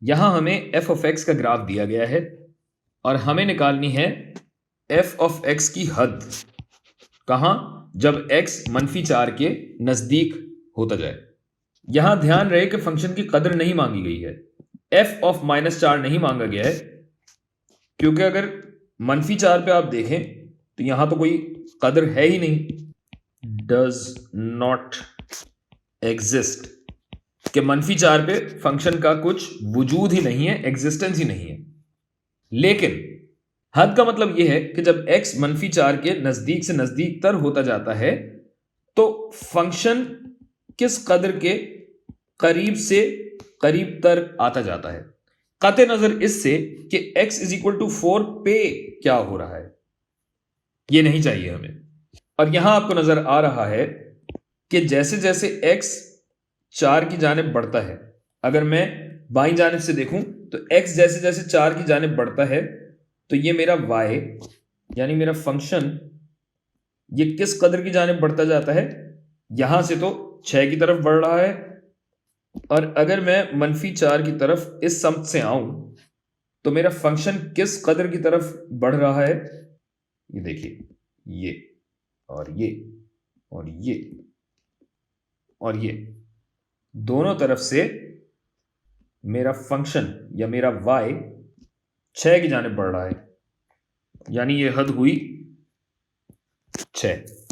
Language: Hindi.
यहां हमें f ऑफ x का ग्राफ दिया गया है और हमें निकालनी है f ऑफ x की हद। कहां? जब x -4 के नजदीक होता जाए। यहां ध्यान रहे कि फंक्शन की कदर नहीं मांगी गई है, f ऑफ -4 नहीं मांगा गया है, क्योंकि अगर -4 पे आप देखें तो यहां तो कोई कदर है ही नहीं, डज नॉट एग्जिस्ट, कि -4 पे फंक्शन का कुछ वजूद ही नहीं है, एग्जिस्टेंस ही नहीं है। लेकिन हद का मतलब यह है कि जब x -4 के नजदीक से नजदीक तर होता जाता है तो फंक्शन किस कदर के करीब से करीब तर आता जाता है, कते नजर इससे कि x = 4 पे क्या हो रहा है, यह नहीं चाहिए हमें। और यहां आपको नजर आ रहा है कि जैसे जैसे x 4 की जानिब बढ़ता है, अगर मैं बाईं जानिब से देखूं तो x जैसे जैसे 4 की जानिब बढ़ता है तो ये मेरा y यानी मेरा फंक्शन ये किस कदर की जानिब बढ़ता जाता है, यहां से तो 6 की तरफ बढ़ रहा है। और अगर मैं -4 की तरफ इस समत से आऊं तो मेरा फंक्शन किस कदर की तरफ बढ़ रहा है, ये देखिए, ये और ये और ये और ये दोनों तरफ से मेरा फंक्शन या मेरा y 6 की जानिब बढ़ रहा है, यानी ये हद हुई 6।